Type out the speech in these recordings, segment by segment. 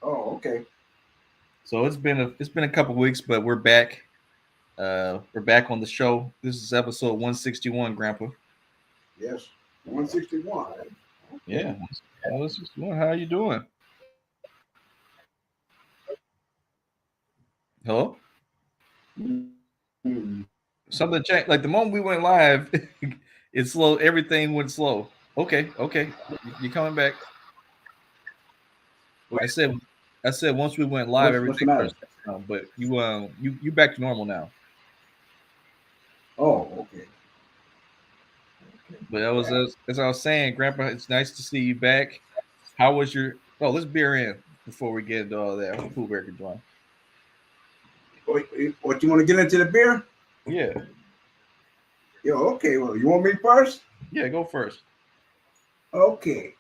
Oh, okay. So it's been a couple weeks, but we're back. We're back on the show. This is episode 161, Grandpa. Yes. 161. Okay. Yeah, 161. How you doing? Hello. Hmm. Something changed. Like the moment we went live, it slowed. Everything went slow. Okay, okay. You're coming back. I said, I said once we went live, What's the everything matter? started shutting down. But you back to normal now. Oh, okay. Okay. But that was Yeah. as I was saying, Grandpa. It's nice to see you back. How was your? Oh, let's beer in before we get into all that. Pooh Bear can join. What you want to get into the beer? Yeah, Yeah. Okay. Well, you want me first? yeah. Go first. Okay.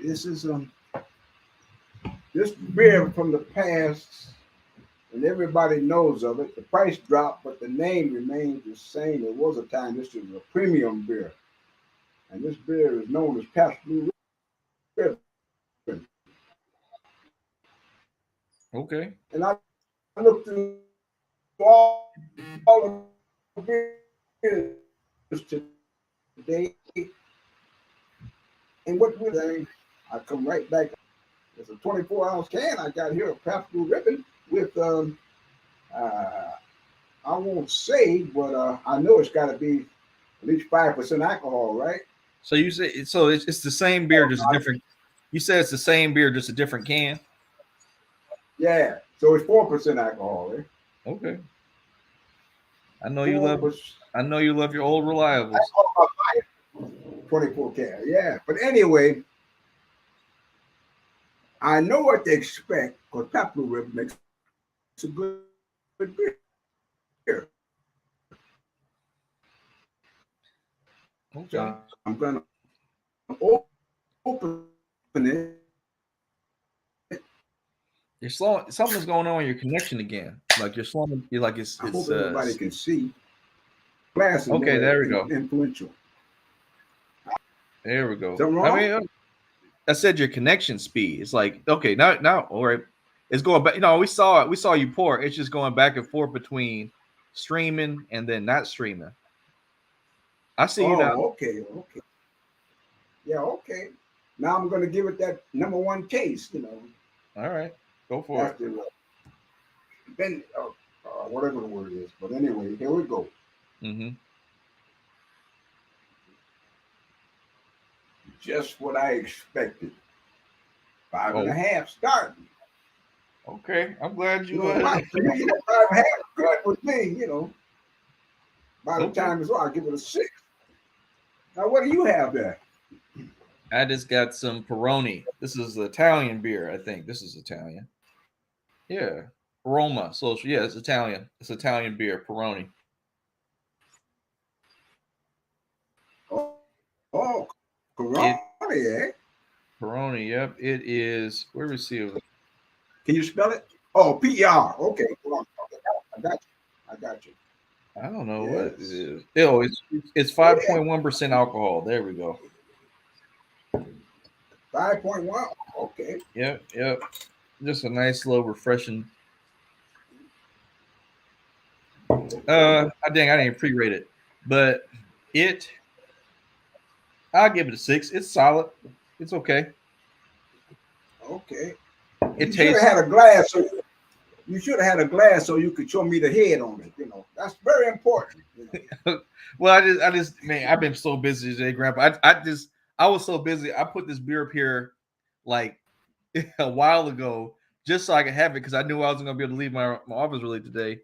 This is this beer from the past, and everybody knows of it. The price dropped, but the name remains the same. It was a time this was a premium beer, and this beer is known as Pabst Blue Ribbon. Okay. And I looked through all the beers today, and what we're saying, I come right back. It's a 24-ounce can I got here of Pabst Blue Ribbon with uh, I won't say, but I know it's got to be at least 5% alcohol, right? So you say so it's the same beer, just a different. You said it's the same beer, just a different can. Yeah, so it's 4% alcohol, right? Okay. I know you love. 4%. I know you love your old reliables. 24 can, yeah. But anyway, I know what to expect because Pabst Blue Ribbon makes a good beer. So Okay. I'm gonna open it. You're slowing. Something's going on with your connection again. Like you're slowing. You're like I hope everybody can see. Glass is Okay, more there we go. influential. There we go. Something I wrong? mean, I said your connection speed. It's like okay, now, all right. It's going back. We saw it. We saw you pour. It's just going back and forth between streaming and then not streaming. I see you now. Oh, okay, okay. Yeah, okay. Now I'm going to give it that number one taste, All right, go for it. after then, whatever the word is. But anyway, here we go. Mm-hmm. Just what I expected. Five and a Oh, half starting. okay. I'm glad You you. know, to me, 5.5 is good with me. By the Okay. time it's all, I give it a 6. Now, what do you have there? I just got some Peroni. This is Italian beer. I think this is Italian. Yeah, Roma. So yeah, it's Italian. It's Italian beer, Peroni. Oh, It Corona, eh? Peroni. Yep, it is. Where we see it? Can you spell it? Oh, PR. Okay, hold on. Okay, I got you. I got you. I don't know what it Yes. is. Oh, it's 5.1% alcohol. There we go. 5.1. Okay. Yep, yep. Just a nice, slow, refreshing. I dang, I didn't pre-rate it, but it. I'll give it a 6. It's solid. It's okay. Okay. It You should have tastes. had a glass. So you should have had a glass so you could show me the head on it. That's very important. Well, man, I've been so busy today, Grandpa. I was so busy. I put this beer up here like a while ago just so I could have it because I knew I wasn't gonna be able to leave my office early today,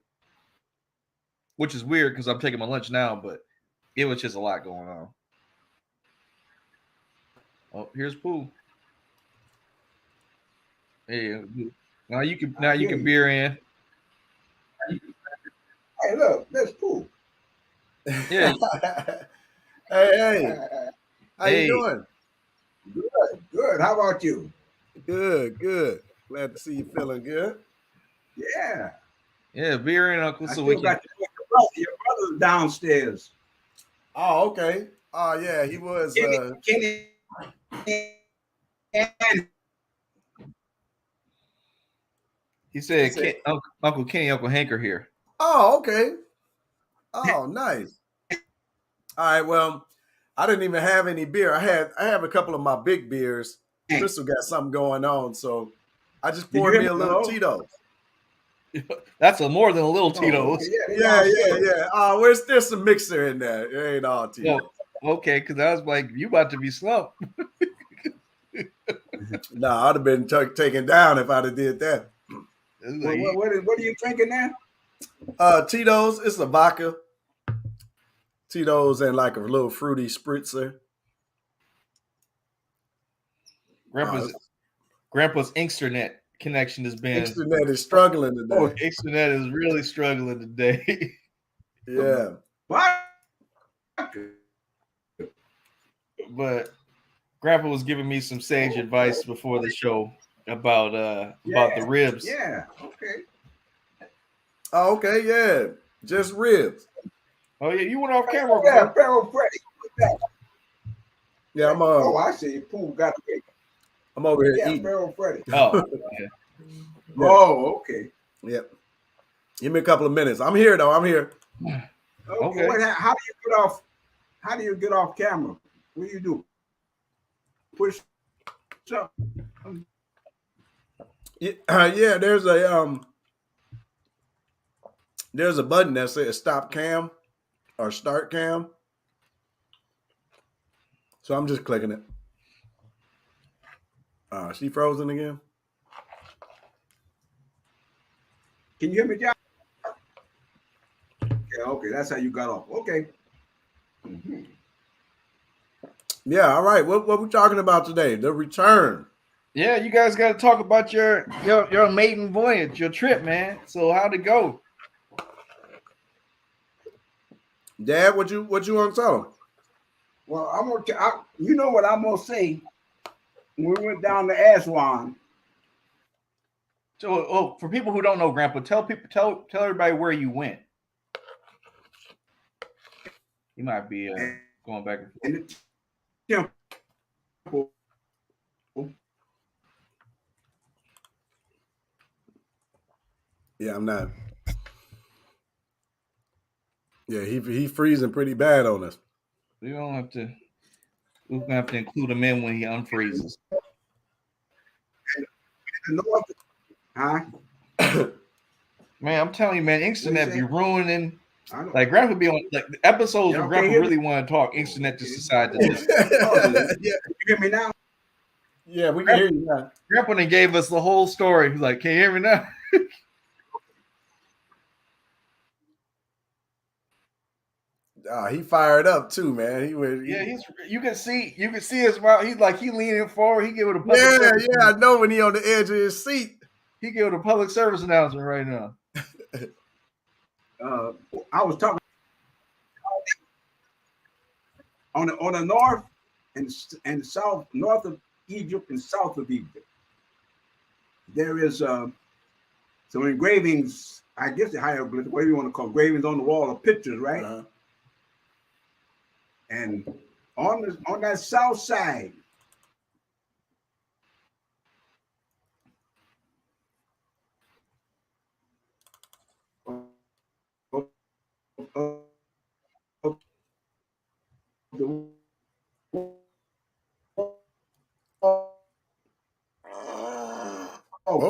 which is weird because I'm taking my lunch now, but it was just a lot going on. Oh, here's Pooh. Hey, now I you hear can you. beer in. Hey, look, that's cool. Yeah, Hey, how you hey, doing? Good, good. How about you? Good, good. Glad to see you feeling good. Yeah. yeah, beer in, Uncle, I so we still can. got your brother's downstairs. Oh, okay. Oh, yeah, he was. Kenny and He said, Uncle Kenny, Uncle Hank are here. Oh, okay. Oh, nice. All right. Well, I didn't even have any beer. I have a couple of my big beers. Crystal got something going on, so I just poured me a little Tito's. That's more than a little Tito's. Okay. Yeah. There's some mixer in there. It ain't all Tito's. Okay, because I was like, you about to be slumped. No, I'd have been taken down if I'd have did that. What are you drinking now? Tito's. It's a vodka. Tito's and like a little fruity spritzer. Grandpa's Inksternet connection has been. Inksternet is struggling today. Oh, Inksternet is really struggling today. Yeah. But Grandpa was giving me some sage advice before the show about the ribs. Yeah. Okay. Oh, okay. Yeah. Just ribs. Oh yeah, you went off camera. Yeah, Pharaoh Freddy. Yeah, I'm I see. Pool got a I'm over here eating. eating. Pharaoh Freddy. Oh. Yeah. Oh, okay. Yep. Give me a couple of minutes. I'm here though. I'm here. Okay. How do you get off? How do you get off camera? What do you do? Push up. Yeah. There's a button that says stop cam or start cam. So I'm just clicking it. She frozen again? Can you hear me, John? Okay, that's how you got off. Okay. Mm-hmm. Yeah, all right. What we talking about today? The return. Yeah, you guys got to talk about your maiden voyage, your trip, man. So how'd it go? Dad, what you want to tell him? Well, you know what I'm gonna say. When we went down to Aswan. So, for people who don't know, Grandpa, tell everybody where you went. You might be going back and forth. In the temple. Yeah, I'm not. Yeah, he freezing pretty bad on us. We don't have to. We're gonna have to include him in when he unfreezes. Huh? Man, I'm telling you, man, Inksternet be ruining. Like Grandpa be on like the episodes where Grandpa really want to talk. Inksternet just decided to listen. Yeah, you hear me now? Yeah, we can hear you now. Grandpa then gave us the whole story. He's like, "Can you hear me now?" He fired up too, man. You can see his mouth. He's like he leaning forward. He give it a public service. I know when he on the edge of his seat. He gave it a public service announcement right now. I was talking on the north and south, north of Egypt and south of Egypt. There is some engravings. I guess the hieroglyphics, whatever you want to call engravings on the wall of pictures, right? Uh-huh. And on that south side,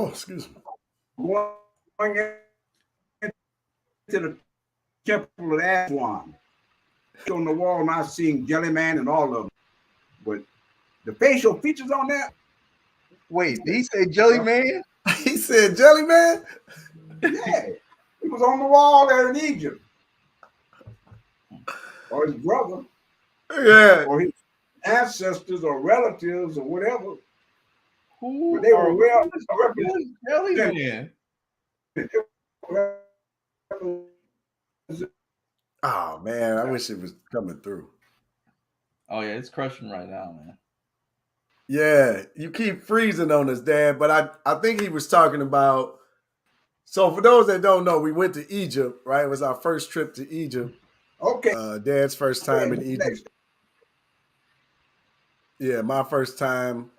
excuse me. Going into the temple of Aswan. On the wall, I'm not seeing Jelly Man and all of them, but the facial features on that. Wait, did he say Jelly Man? He said Jelly Man? Yeah, he was on the wall there in Egypt, or his brother, or his ancestors or relatives or whatever. Who? But they were well Jelly Man. Oh man, I wish it was coming through. Oh yeah, it's crushing right now, man. Yeah, you keep freezing on us, Dad. But I think he was talking about. So for those that don't know, we went to Egypt, right? It was our first trip to Egypt. Okay. Dad's first time in Egypt. Yeah, my first time.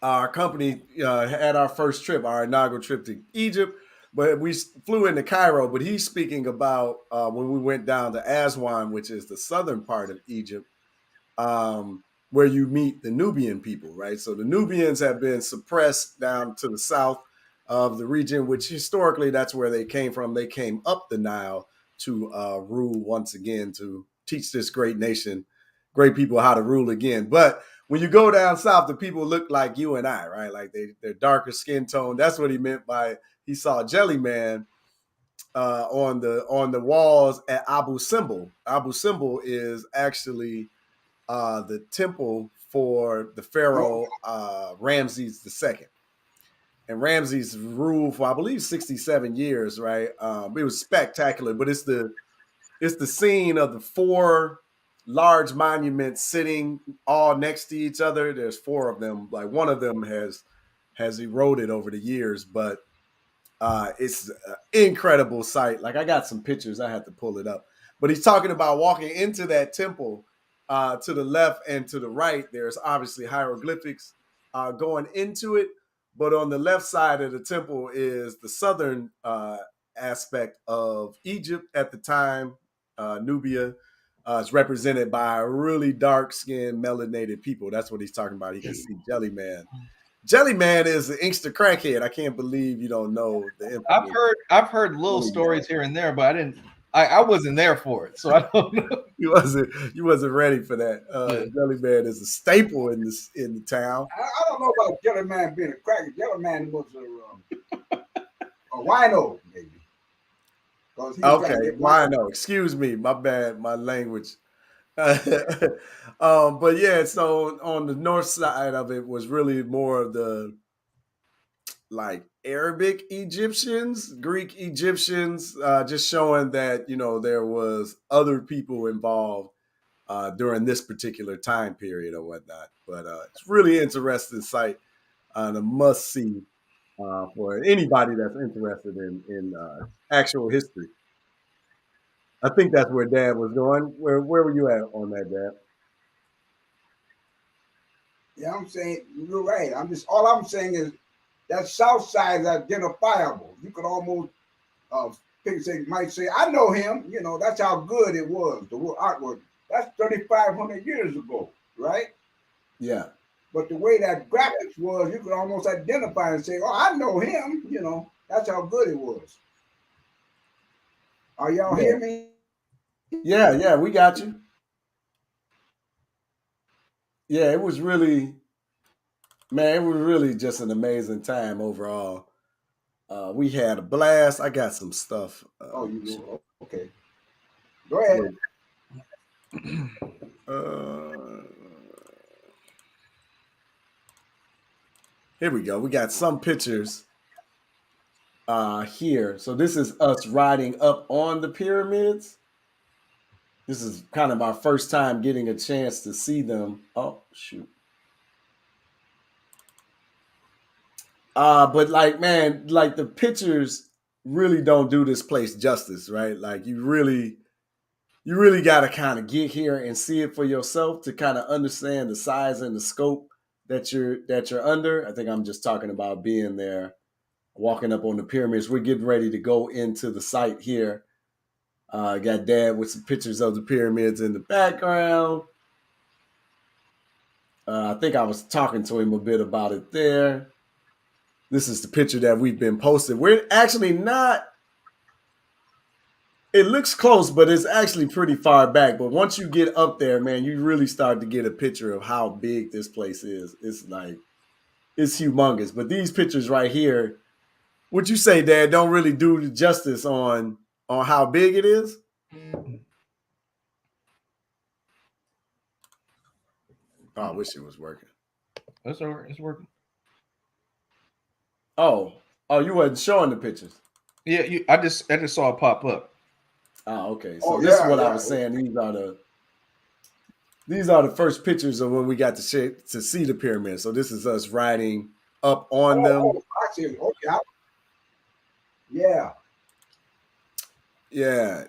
our company had our first trip, our inaugural trip to Egypt, but we flew into Cairo. But he's speaking about when we went down to Aswan, which is the southern part of Egypt, where you meet the Nubian people, right? So the Nubians have been suppressed down to the south of the region, which historically that's where they came from. They came up the Nile to rule once again, to teach this great nation, great people how to rule again. But when you go down south, the people look like you and I, right? Like they're darker skin tone. That's what he meant by he saw Jelly Man on the walls at Abu Simbel. Abu Simbel is actually the temple for the Oh, pharaoh Ramses II. And Ramses ruled for I believe 67 years, right? It was spectacular, but it's the scene of the four large monuments sitting all next to each other. There's four of them. Like one of them has eroded over the years, but it's an incredible sight. Like I got some pictures. I had to pull it up. But he's talking about walking into that temple to the left and to the right. There's obviously hieroglyphics going into it. But on the left side of the temple is the southern aspect of Egypt at the time, Nubia. It's represented by really dark skinned, melanated people. That's what he's talking about. He can see Jelly Man. Jelly Man is an inkster crackhead. I can't believe you don't know the infamous. I've heard little stories here and there, but I wasn't there for it, so I don't know. You wasn't ready for that. Yeah. Jelly Man is a staple in the town. I don't know about Jelly Man being a cracker. Jelly Man was a wino, maybe. Because he was trying to Okay, get why wine. no? Excuse me, my bad, my language. But yeah, so on the north side of it was really more of the like Arabic Egyptians, Greek Egyptians, just showing that there was other people involved during this particular time period or whatnot. But it's really interesting site and a must see for anybody that's interested in actual history. I think that's where Dad was going. Where were you at on that, Dad? Yeah, I'm saying you're right. All I'm saying is that south side is identifiable. You could almost people might say, I know him. That's how good it was. The artwork. That's 3,500 years ago, right? Yeah. But the way that graphics was, you could almost identify and say, "Oh, I know him." That's how good it was. Are y'all Yeah. hear me? Yeah, yeah, we got you. Yeah, it was really, man, it was really just an amazing time overall. We had a blast. I got some stuff. Oh, you do. Okay. Go ahead. Uh, here we go. We got some pictures here. So this is us riding up on the pyramids. This is kind of our first time getting a chance to see them. Oh, shoot. But like, man, like the pictures really don't do this place justice, right? Like you really got to kind of get here and see it for yourself to kind of understand the size and the scope that you're under. I think I'm just talking about being there, walking up on the pyramids. We're getting ready to go into the site here. Got Dad with some pictures of the pyramids in the background. I think I was talking to him a bit about it there. This is the picture that we've been posting. We're actually not. It looks close, but it's actually pretty far back. But once you get up there, man, you really start to get a picture of how big this place is. It's humongous. But these pictures right here, would you say, Dad, don't really do the justice on how big it is? Oh, I wish it was working. That's all right. It's working. Oh, you wasn't showing the pictures. Yeah, I just saw it pop up. Oh, okay. So Oh this is yeah, what I yeah. was saying. These are the first pictures of when we got to see the pyramids. So this is us riding up on them. I see. Okay. Yeah. Yeah.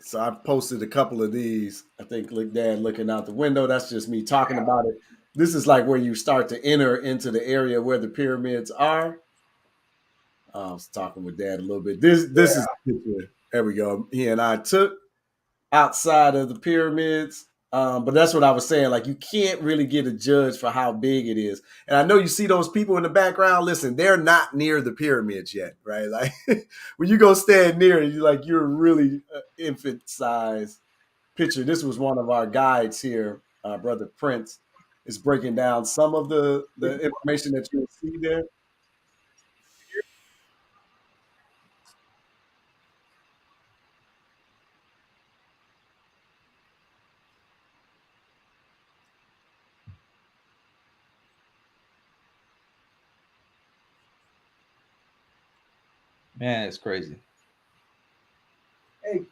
So I posted a couple of these. I think look Dad looking out the window. That's just me talking about it. this is like where you start to enter into the area where the pyramids are. I was talking with Dad a little bit. This is the picture. There we go. He and I took outside of the pyramids. But that's what I was saying. Like, you can't really get a judge for how big it is. And I know you see those people in the background. Listen, they're not near the pyramids yet, right? Like, when you go stand near it, you're really infant size picture. This was one of our guides here, Brother Prince, is breaking down some of the information that you'll see there. Man, it's crazy. Hey,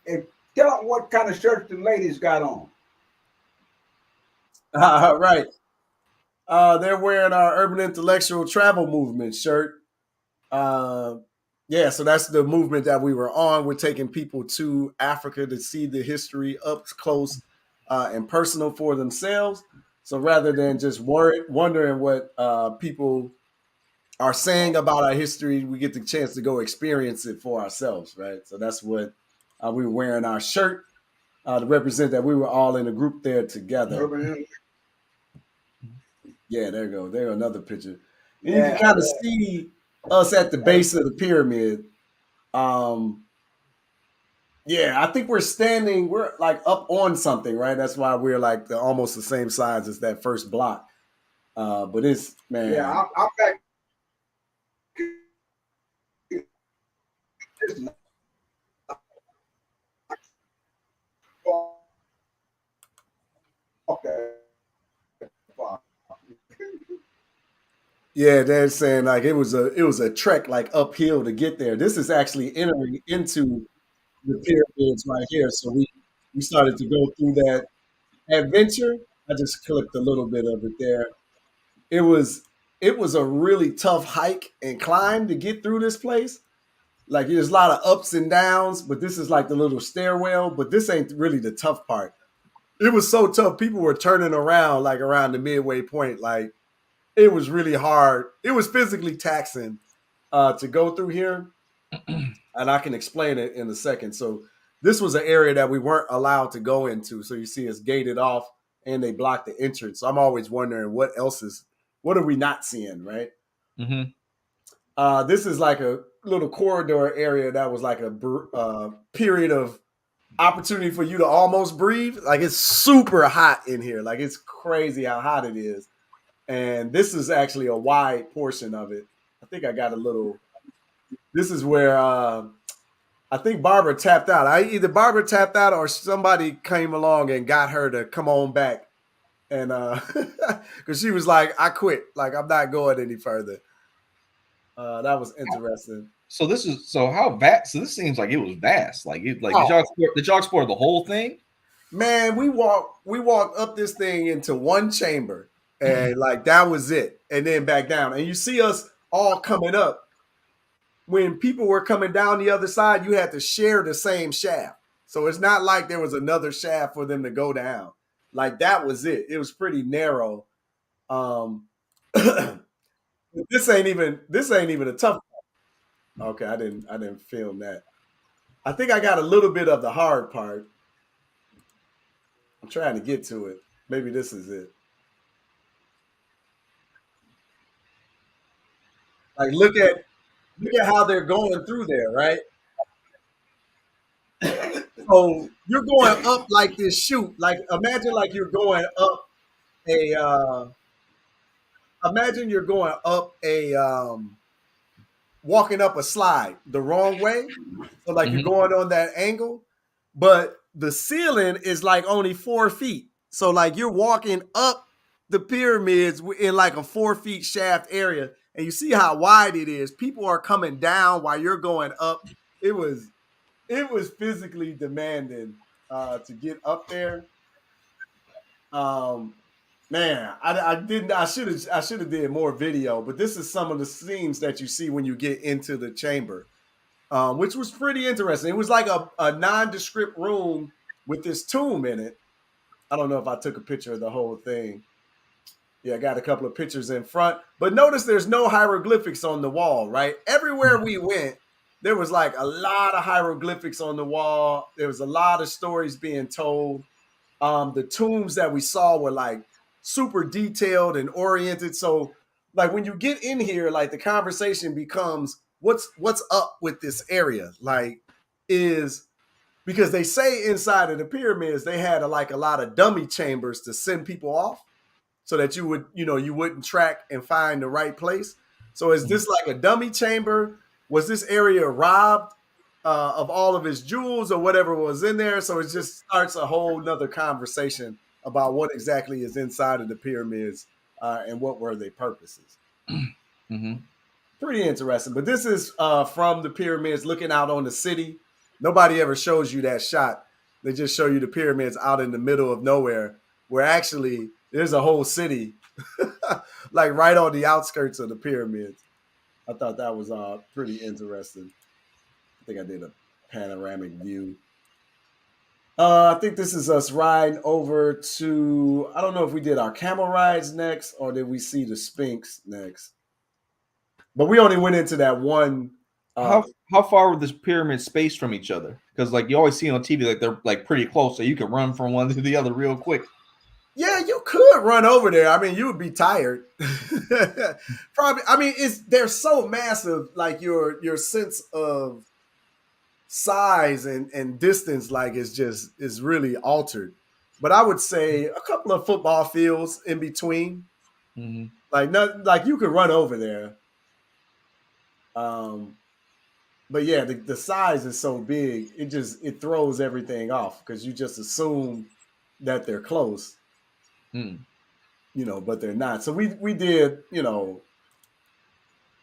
tell them what kind of shirts the ladies got on. Right. They're wearing our Urban Intellectual Travel Movement shirt. Yeah, so that's the movement that we were on. We're taking people to Africa to see the history up close and personal for themselves. So rather than just wondering what people are saying about our history, we get the chance to go experience it for ourselves, right? So that's what we were wearing our shirt to represent that we were all in a group there together. Yeah, there you go. There's another picture. And you can kind of see us at the base of the pyramid. Yeah, I think we're like up on something, right? That's why we're like almost the same size as that first block. But it's, man. Yeah, I'm back. Okay. Yeah, they're saying like it was a trek like uphill to get there. This is actually entering into the pyramids right here. So we started to go through that adventure. I just clipped a little bit of it there. It was a really tough hike and climb to get through this place. Like, there's a lot of ups and downs, but this is like the little stairwell. But this ain't really the tough part. It was so tough. People were turning around like around the midway point. Like, it was really hard. It was physically taxing to go through here. And I can explain it in a second. So this was an area that we weren't allowed to go into. So you see it's gated off and they blocked the entrance. So I'm always wondering what are we not seeing, right? This is like a little corridor area that was like a period of opportunity for you to almost breathe. Like, it's super hot in here. Like, it's crazy how hot it is. And this is actually a wide portion of it. I think I got a little. This is where I think Barbara tapped out. Either Barbara tapped out or somebody came along and got her to come on back. And because she was like, I quit. Like, I'm not going any further. That was interesting. So how vast? So this seems like it was vast. Like, did y'all explore the whole thing? Man, we walked up this thing into one chamber, and like that was it, and then back down. And you see us all coming up. When people were coming down the other side, you had to share the same shaft. So it's not like there was another shaft for them to go down. Like, that was it. It was pretty narrow. This ain't even a tough part. Okay, I didn't film that. I think I got a little bit of the hard part. I'm trying to get to it. Maybe this is it. Like, look at how they're going through there, right? So you're going up like this chute. Like, imagine like you're going up a imagine you're going up a walking up a slide the wrong way. So like you're going on that angle, but the ceiling is like only 4 feet. So like you're walking up the pyramids in like a 4 feet shaft area, and you see how wide it is. People are coming down while you're going up. It was physically demanding to get up there. Man, I should have did more video, but this is some of the scenes that you see when you get into the chamber, which was pretty interesting. It was like a nondescript room with this tomb in it. I don't know if I took a picture of the whole thing. Yeah, I got a couple of pictures in front. But notice there's no hieroglyphics on the wall, right? Everywhere we went, there was like a lot of hieroglyphics on the wall. There was a lot of stories being told. The tombs that we saw were like super detailed and oriented. So like when you get in here, like the conversation becomes what's up with this area? Like is because they say inside of the pyramids they had like a lot of dummy chambers to send people off so that you would, you wouldn't track and find the right place. So is this like a dummy chamber? Was this area robbed of all of his jewels or whatever was in there? So it just starts a whole nother conversation about what exactly is inside of the pyramids and what were their purposes. Mm-hmm. Pretty interesting. But this is from the pyramids looking out on the city. Nobody ever shows you that shot. They just show you the pyramids out in the middle of nowhere, where actually there's a whole city, like right on the outskirts of the pyramids. I thought that was pretty interesting. I think I did a panoramic view. I think this is us riding over to, I don't know if we did our camel rides next or did we see the Sphinx next. But we only went into that one. How far were the pyramids spaced from each other? Because like you always see on TV, like they're like pretty close, so you can run from one to the other real quick. Yeah, you could run over there. I mean, you would be tired. Probably. I mean, they're so massive. Like your sense of size and distance, like is really altered. But I would say a couple of football fields in between. Mm-hmm. Like you could run over there. But yeah, the size is so big, it throws everything off because you just assume that they're close. But they're not. So we did,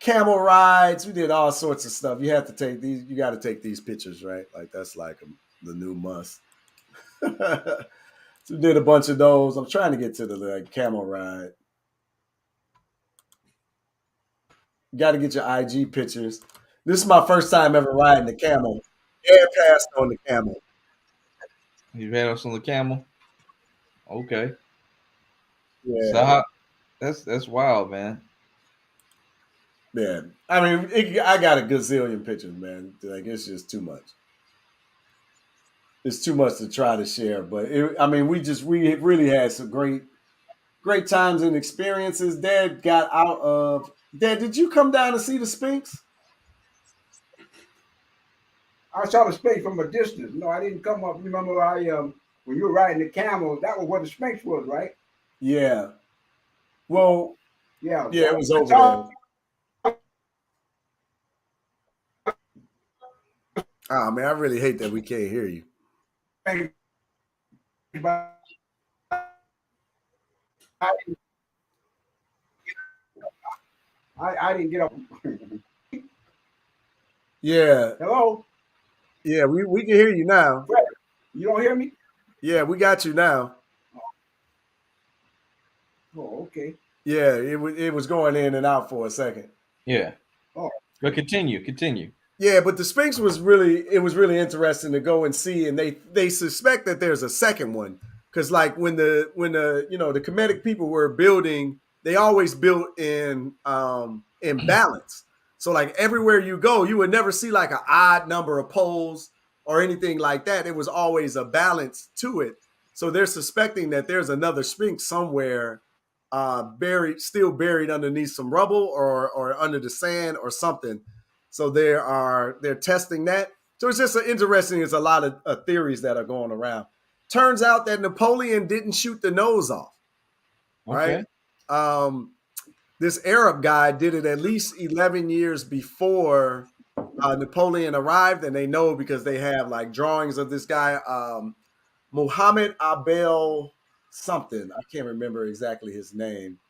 camel rides. We did all sorts of stuff. You have to take these. You got to take these pictures, right? Like that's like the new must. So we did a bunch of those. I'm trying to get to the camel ride. You got to get your IG pictures. This is my first time ever riding the camel. Air passed on the camel. You've had us on the camel. Okay. Yeah. So that's wild, man. Yeah. I mean, I got a gazillion pictures, man. Like it's just too much. It's too much to try to share, but we really had some great times and experiences. Dad, did you come down to see the Sphinx? I saw the Sphinx from a distance. No, I didn't come up. Remember, when you were riding the camel, that was where the Sphinx was, right? Yeah. Well, yeah, it was over there. Oh man, I really hate that we can't hear you. I didn't get up. Yeah. Hello? Yeah, we can hear you now. You don't hear me? Yeah, we got you now. Oh, okay. Yeah, it was going in and out for a second. Yeah. Oh. But continue. Yeah, but the Sphinx was really interesting to go and see, and they suspect that there's a second one because like when the the Kemetic people were building, they always built in balance. So like everywhere you go, you would never see like an odd number of poles or anything like that. It was always a balance to it. So they're suspecting that there's another Sphinx somewhere still buried underneath some rubble or under the sand or something. So they're testing that. So it's just there's a lot of theories that are going around. Turns out that Napoleon didn't shoot the nose off. Okay. Right? This Arab guy did it at least 11 years before Napoleon arrived, and they know because they have like drawings of this guy, Muhammad Abel something. I can't remember exactly his name.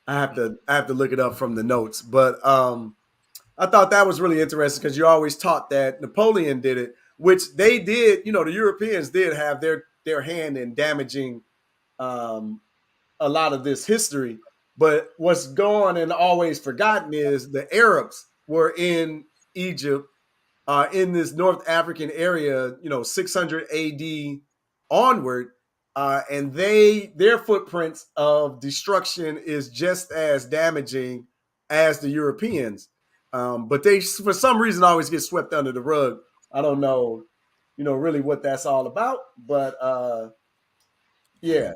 I have to look it up from the notes, but I thought that was really interesting because you're always taught that Napoleon did it, which they did. The Europeans did have their hand in damaging a lot of this history. But what's gone and always forgotten is the Arabs were in Egypt, in this North African area, 600 AD onward, and their footprints of destruction is just as damaging as the Europeans. But they, for some reason, always get swept under the rug. I don't know, really what that's all about. But yeah.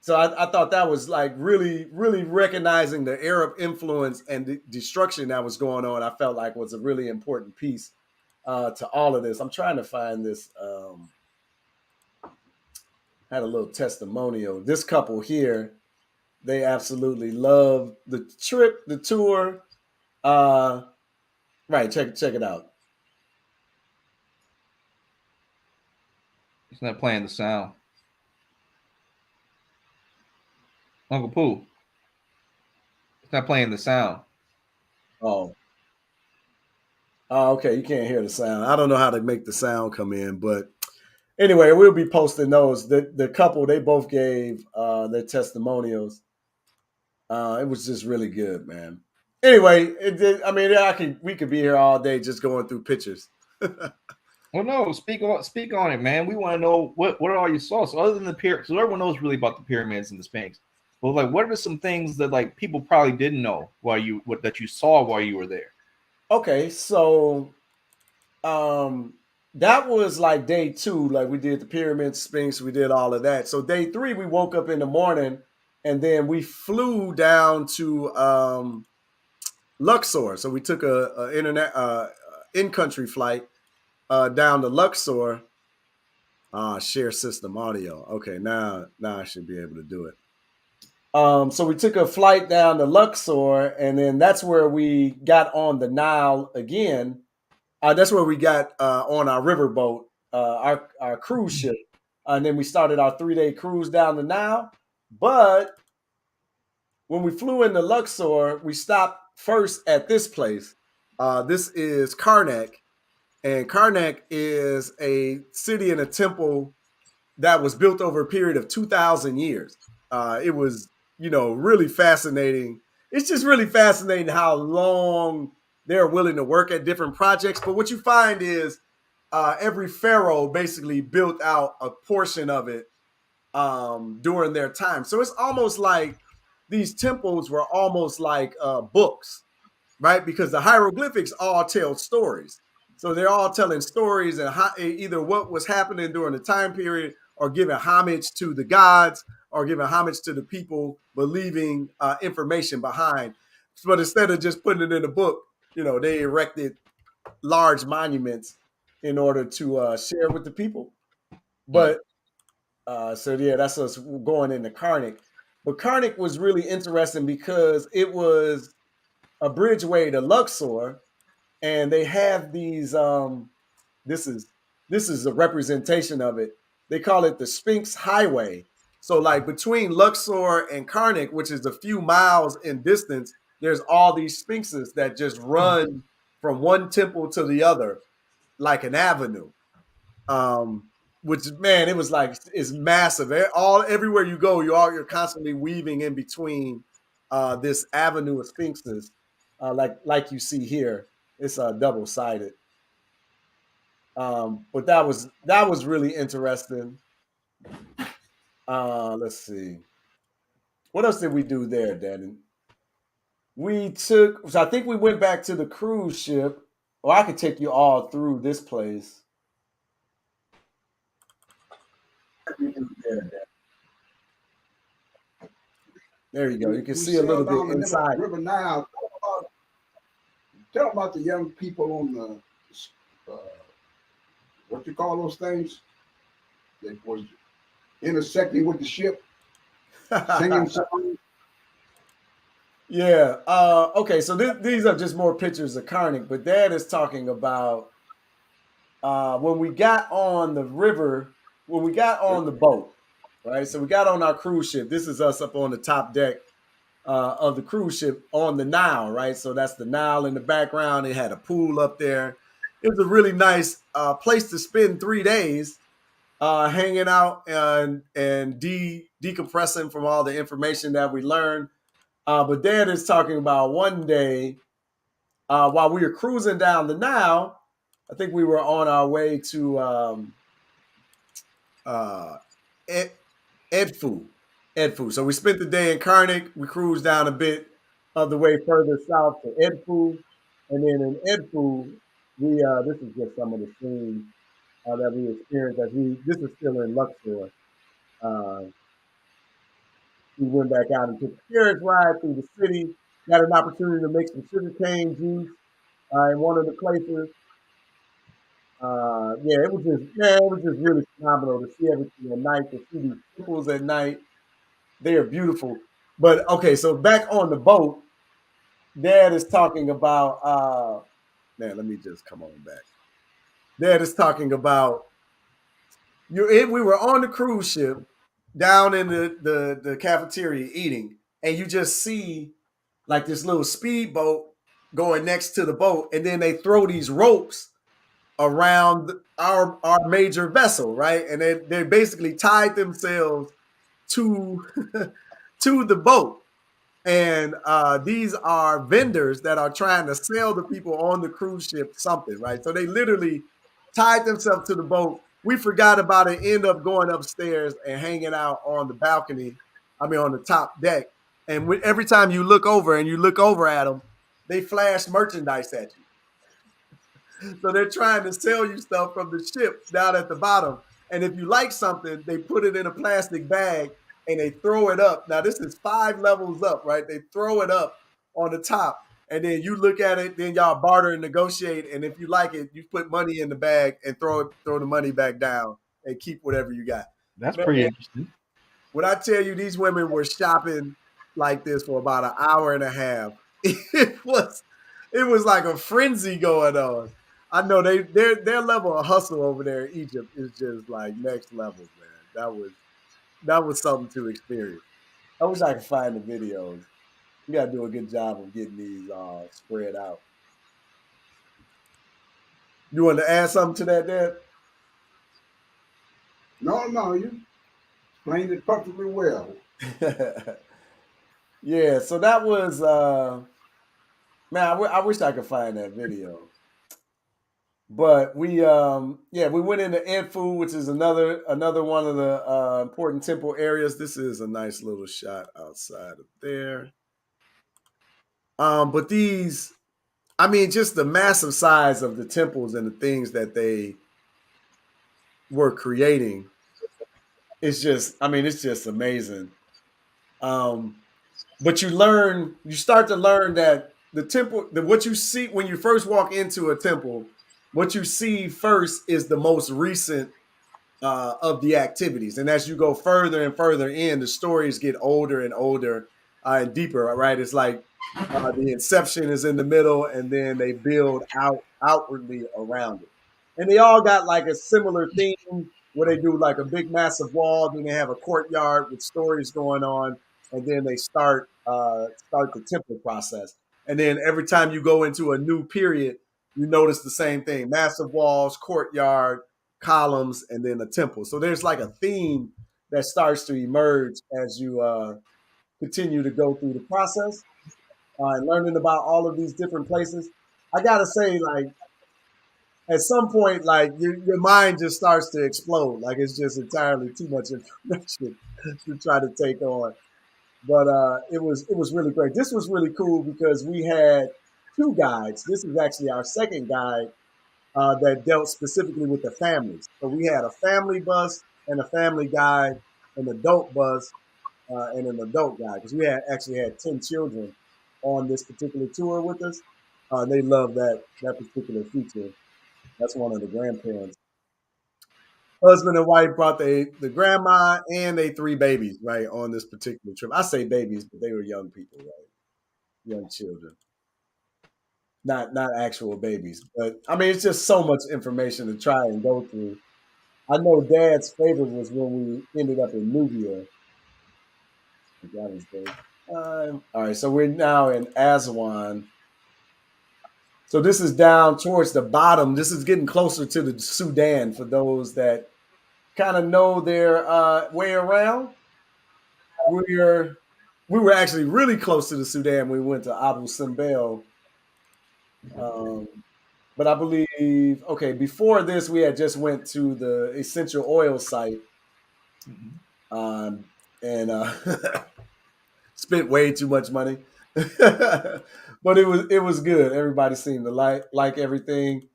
So I thought that was like really, really recognizing the Arab influence and the destruction that was going on. I felt like was a really important piece to all of this. I'm trying to find this. Had a little testimonial. This couple here, they absolutely love the trip, the tour. Right, check it out. It's not playing the sound. Uncle Pooh. It's not playing the sound. Oh. Oh, okay. You can't hear the sound. I don't know how to make the sound come in, but anyway, we'll be posting those. The couple, they both gave their testimonials. It was just really good, man. Anyway, we could be here all day just going through pictures. Well, no, speak on it, man. We want to know what are all your thoughts other than the pyramids. So everyone knows really about the pyramids and the Sphinx. But like, what are some things that like people probably didn't know that you saw while you were there? Okay, so that was like day 2. Like we did the pyramid, Sphinx, we did all of that. So day 3, we woke up in the morning and then we flew down to Luxor. So we took a internet in-country flight down to Luxor. Share system audio. Okay, now I should be able to do it. So we took a flight down to Luxor, and then that's where we got on the Nile again. That's where we got on our riverboat, our cruise ship, and then we started our 3-day cruise down the Nile. But when we flew into Luxor, we stopped first at this place. This is Karnak, and Karnak is a city and a temple that was built over a period of 2,000 years. It was, really fascinating. It's just really fascinating how long they're willing to work at different projects. But what you find is every pharaoh basically built out a portion of it during their time. So it's almost like these temples were almost like books, right? Because the hieroglyphics all tell stories. So they're all telling stories and either what was happening during the time period or giving homage to the gods or giving homage to the people, but leaving information behind. But instead of just putting it in a book, they erected large monuments in order to share with the people. But so yeah, that's us going into Karnak. But Karnak was really interesting because it was a bridgeway to Luxor, and they have these. This is a representation of it. They call it the Sphinx Highway. So like between Luxor and Karnak, which is a few miles in distance, there's all these sphinxes that just run from one temple to the other like an avenue. Which, man, it was like it's massive. Everywhere you go, you're constantly weaving in between this avenue of sphinxes, like you see here. It's double sided. But that was really interesting. Let's see. What else did we do there, Danny? So I think we went back to the cruise ship, or I could take you all through this place. There you go. You can see a little bit inside. River Nile. Tell them about the young people on the what you call those things that was intersecting with the ship, singing songs. Yeah. Okay. So these are just more pictures of Karnak, but Dad is talking about when we got on the river, when we got on the boat, right? So we got on our cruise ship. This is us up on the top deck of the cruise ship on the Nile, right? So that's the Nile in the background. It had a pool up there. It was a really nice place to spend 3 days hanging out and decompressing from all the information that we learned. But Dad is talking about one day while we were cruising down the Nile. I think we were on our way to Edfu. Edfu. So we spent the day in Karnak. We cruised down a bit of the way further south to Edfu. And then in Edfu, we this is just some of the scenes that we experienced as this is still in Luxor. Uh, we went back out and took a carriage ride through the city. Got an opportunity to make some sugarcane juice in one of the places. It was just really phenomenal to see everything at night, to see these temples at night. They are beautiful. But okay, so back on the boat, Dad is talking about man, let me just come on back. Dad is talking about we were on the cruise ship down in the cafeteria eating, and you just see like this little speedboat going next to the boat, and then they throw these ropes around our major vessel, right? And they basically tied themselves to to the boat. And these are vendors that are trying to sell the people on the cruise ship something, right? So they literally tied themselves to the boat. We forgot about it, end up going upstairs and hanging out on the balcony, on the top deck. And every time you look over and you look over at them, they flash merchandise at you. So they're trying to sell you stuff from the ship down at the bottom. And if you like something, they put it in a plastic bag and they throw it up. Now, this is 5 levels up, right? They throw it up on the top. And then you look at it, then y'all barter and negotiate. And if you like it, you put money in the bag and throw the money back down and keep whatever you got. That's Man, pretty interesting. when I tell you these women were shopping like this for about an hour and a half, it was like a frenzy going on. I know their level of hustle over there in Egypt is just like next level, man. That was something to experience. I wish I could find the videos. We gotta do a good job of getting these spread out. You want to add something to that, Dad? No, you explained it perfectly well. Yeah, so that was man. I wish I could find that video. But we went into Edfu, which is another one of the important temple areas. This is a nice little shot outside of there. But these, just the massive size of the temples and the things that they were creating. It's just amazing. But you start to learn that the temple, what you see when you first walk into a temple, what you see first is the most recent of the activities. And as you go further and further in, the stories get older and older and deeper, right? It's like the inception is in the middle and then they build outwardly around it. And they all got like a similar theme where they do like a big massive wall, then they have a courtyard with stories going on, and then they start the temple process. And then every time you go into a new period, you notice the same thing: massive walls, courtyard, columns, and then a temple. So there's like a theme that starts to emerge as you continue to go through the process and learning about all of these different places. I gotta say, like at some point, like your mind just starts to explode. Like it's just entirely too much information to try to take on. But it was really great. This was really cool because we had two guides. This is actually our second guide that dealt specifically with the families. So we had a family bus and a family guide, an adult bus, and an adult guide because we actually had 10 children on this particular tour with us. They love that particular feature. That's one of the grandparents. Husband and wife brought the grandma and they 3 babies right on this particular trip. I say babies, but they were young people, right? Young children, not actual babies. But it's just so much information to try and go through. I know Dad's favorite was when we ended up in Nubia. That was the time. All right, so we're now in Aswan. So this is down towards the bottom. This is getting closer to the Sudan for those that kind of know their way around. We were actually really close to the Sudan when we went to Abu Simbel. Um, but I believe before this we had just went to the essential oil site. and spent way too much money. But it was good. Everybody seemed to like everything.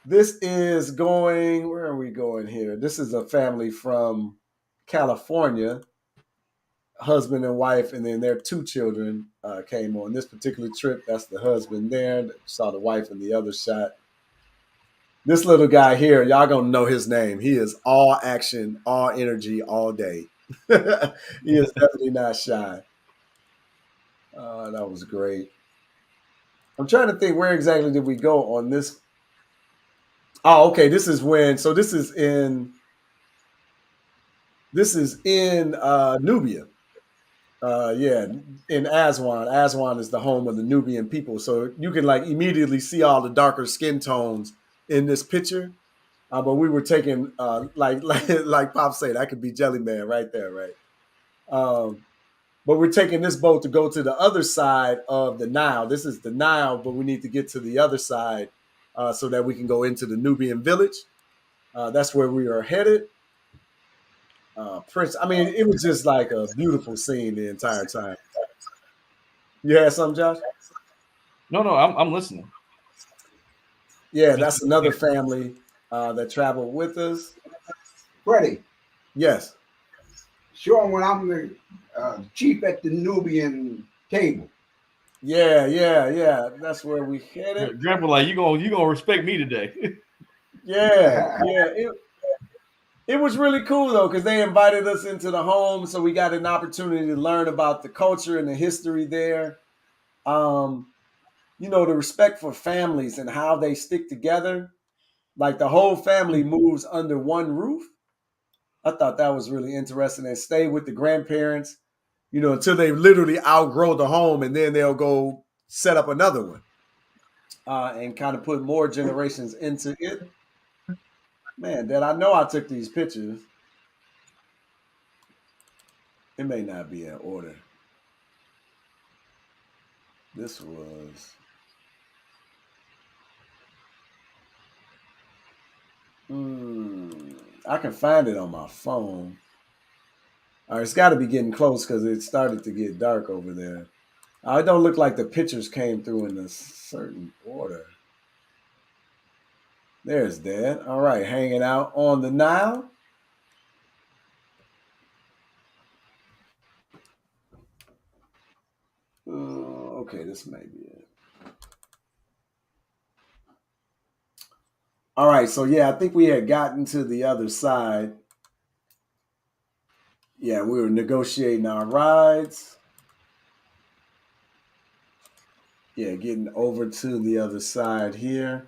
This is going. Where are we going here? This is a family from California, husband and wife, and then their two children came on this particular trip. That's the husband there. Saw the wife in the other shot. This little guy here, y'all gonna know his name. He is all action, all energy, all day. He is definitely not shy. That was great. I'm trying to think where exactly did we go on this. Oh, okay. This is when. So this is in. This is in Nubia. Yeah, in Aswan. Aswan is the home of the Nubian people. So you can like immediately see all the darker skin tones in this picture. But we were taking like Pop said, that could be Jelly Man right there, right? But we're taking this boat to go to the other side of the Nile. This is the Nile, but we need to get to the other side so that we can go into the Nubian village. That's where we are headed. Prince, I mean, it was just like a beautiful scene the entire time. You had something, Josh? No, I'm listening. Yeah, that's another family that traveled with us. Freddie, Yes. sure, when I'm the chief at the Nubian table. Yeah. That's where we headed. Grandpa, like you gonna respect me today. Yeah. It was really cool though, because they invited us into the home, so we got an opportunity to learn about the culture and the history there. Um, the respect for families and how they stick together. Like the whole family moves under one roof. I thought that was really interesting and stay with the grandparents, until they literally outgrow the home and then they'll go set up another one and kind of put more generations into it. Man, Dad, I know I took these pictures. It may not be in order. This was. I can find it on my phone. All right, it's got to be getting close because it started to get dark over there. It don't look like the pictures came through in a certain order. There's Dad. All right, hanging out on the Nile. Okay, this may be it. All right, so yeah, I think we had gotten to the other side. Yeah, we were negotiating our rides. Yeah, getting over to the other side here.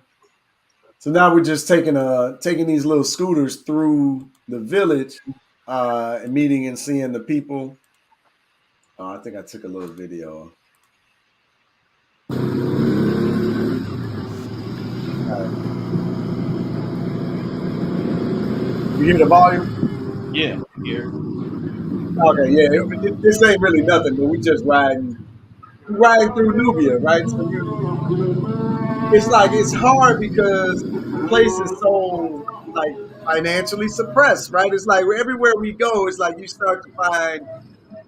So now we're just taking these little scooters through the village and meeting and seeing the people. I think I took a little video. You hear the volume? Yeah, here. Okay, yeah. This ain't really nothing, but we just riding through Nubia, right? So it's hard because the place is so like financially suppressed, right? It's like everywhere we go, it's like you start to find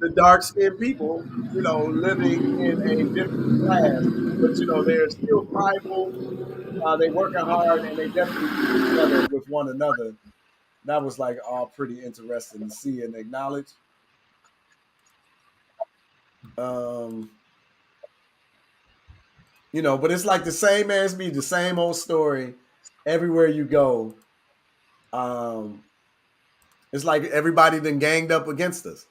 the dark skinned people, living in a different class, but they're still tribal. They working hard and they definitely stick together with one another. That was like all pretty interesting to see and acknowledge. Um, but it's like the same as me, the same old story everywhere you go. It's like everybody then ganged up against us.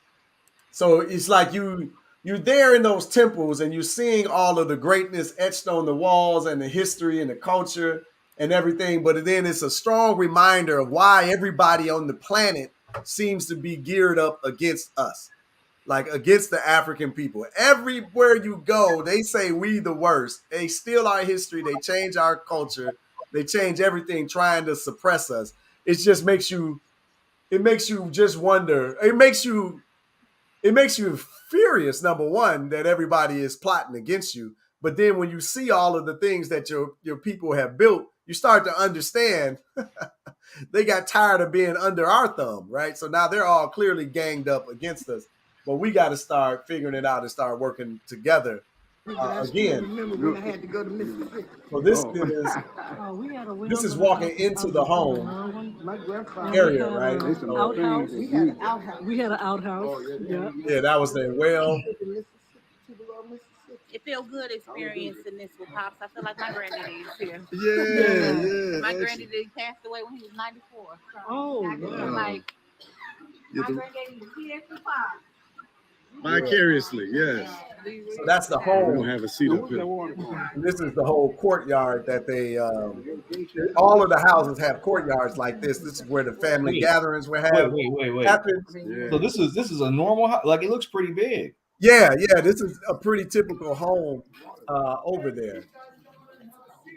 So it's like you're there in those temples and you're seeing all of the greatness etched on the walls and the history and the culture and everything. But then it's a strong reminder of why everybody on the planet seems to be geared up against us, like against the African people. Everywhere you go, they say we the worst. They steal our history. They change our culture. They change everything trying to suppress us. It makes you just wonder. It makes you furious, number one, that everybody is plotting against you. But then when you see all of the things that your people have built, you start to understand they got tired of being under our thumb, right? So now they're all clearly ganged up against us. But we got to start figuring it out and start working together again. Remember when I had to go to Mississippi? So this is walking into the home area, right? Outhouse. We had an outhouse. We had an outhouse. Yeah, that was their well. It feels good experiencing this with Pops. I feel like my granddaddy is here. Yeah. My granddaddy passed away when he was 94. So Oh, I just feel like my granddaddy was here for Pops. Vicariously, yes. So that's the We home. don't have a seat up here. This is the whole courtyard that they. All of the houses have courtyards like this. This is where the family gatherings will have Wait. happen. Yeah. So this is a normal house. Like it looks pretty big. Yeah. This is a pretty typical home over there.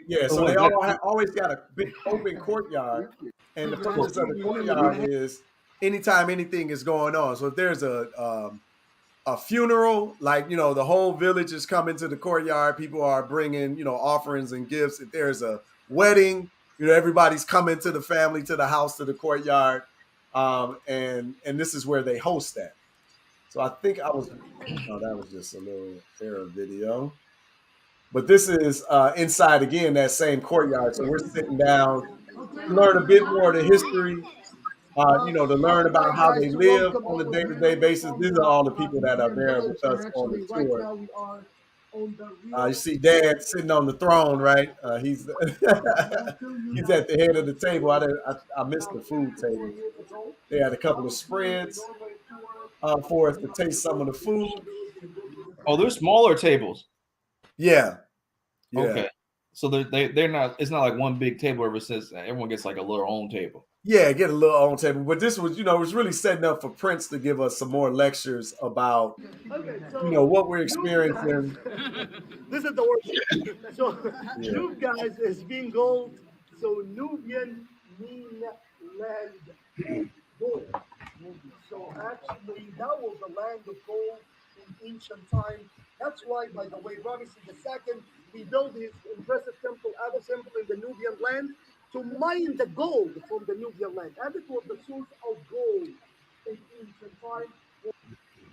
Yeah, so they always got a big open courtyard, and the purpose of the courtyard is anytime anything is going on. So if there's a funeral, like, the whole village is coming to the courtyard, people are bringing, offerings and gifts. If there's a wedding, everybody's coming to the family, to the house, to the courtyard, and this is where they host that. So I think that was just a little error video. But this is inside again, that same courtyard. So we're sitting down to learn a bit more of the history, to learn about how they live on a day-to-day basis. These are all the people that are there with us on the tour. You see Dad sitting on the throne, right? He's he's at the head of the table. I missed the food table. They had a couple of spreads for us to taste some of the food. Oh, they're smaller tables. Yeah. Okay. So they're not. It's not like one big table ever since everyone gets like a little own table. Yeah, get a little own table. But this was, it was really setting up for Prince to give us some more lectures about, what we're experiencing. This is the worst. So Nube, guys, is being gold. So Nubian mean land gold. So actually, that was the land of gold in ancient time. That's why, by the way, Ramesses II, he built his impressive temple, Abba temple, in the Nubian land to mine the gold from the Nubian land. And it was the source of gold in ancient time.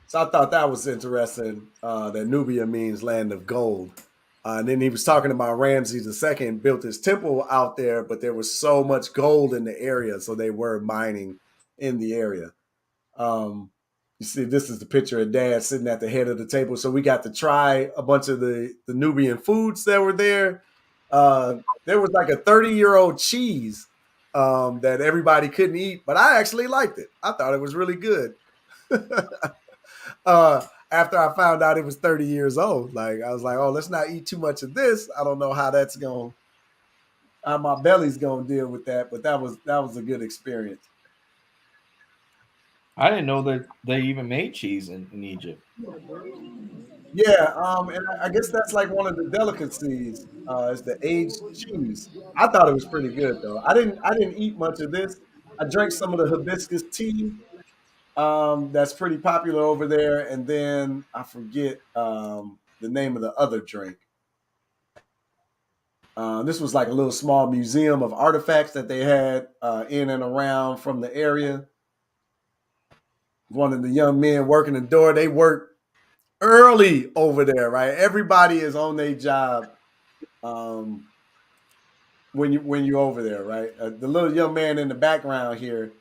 So I thought that was interesting, that Nubia means land of gold. And then he was talking about Ramses II built his temple out there, but there was so much gold in the area, so they were mining in the area. You see, this is the picture of Dad sitting at the head of the table. So we got to try a bunch of the Nubian foods that were there. There was like a 30-year-old cheese that everybody couldn't eat, but I actually liked it. I thought it was really good. After I found out it was 30 years old, like I was like, oh, let's not eat too much of this. I don't know how my belly's gonna deal with that, but that was a good experience. I didn't know that they even made cheese in Egypt. Yeah, and I guess that's like one of the delicacies, is the aged cheese. I thought it was pretty good though. I didn't eat much of this. I drank some of the hibiscus tea. That's pretty popular over there, and then I forget the name of the other drink. This was like a little small museum of artifacts that they had in and around from the area. One of the young men working the door, they work early over there, right? Everybody is on their job when you're over there, right? The little young man in the background here,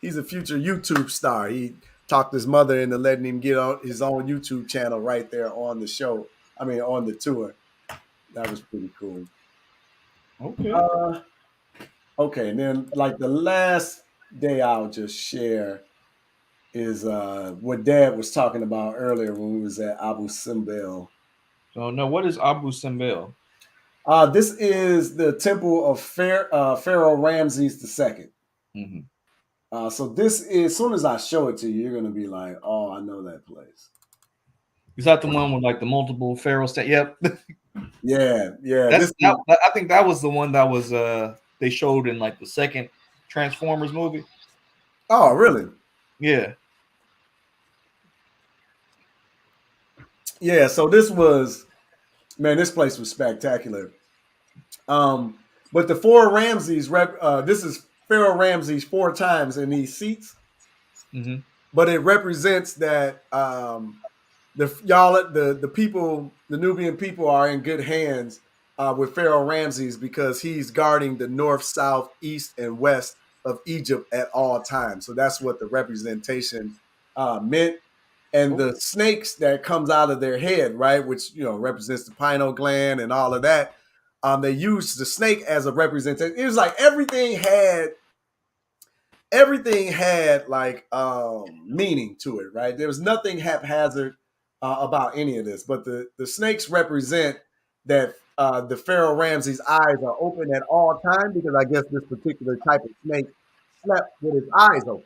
he's a future YouTube star. He talked his mother into letting him get on his own YouTube channel right there on the show. I mean, on the tour. That was pretty cool. Okay. Okay, and then like the last day I'll just share is what Dad was talking about earlier when we was at Abu Simbel. So no, what is Abu Simbel? This is the temple of Pharaoh Ramses II. Mm-hmm. So this is, as soon as I show it to you, you're gonna be like, "Oh, I know that place." Is that the one with like the multiple pharaoh state? Yep. Yeah. I think that was the one that was they showed in like the second Transformers movie. Oh, really? Yeah. Yeah. So this place was spectacular. But the four Ramses, this is Pharaoh Ramses 4 times in these seats, Mm-hmm. but it represents that the people, the Nubian people, are in good hands with Pharaoh Ramses because he's guarding the north, south, east, and west of Egypt at all times. So that's what the representation meant. And the snakes that comes out of their head, right, which represents the pineal gland and all of that. They used the snake as a representation. It was like everything had like meaning to it, right? There was nothing haphazard about any of this, but the snakes represent that the Pharaoh Ramses' eyes are open at all times because I guess this particular type of snake slept with his eyes open,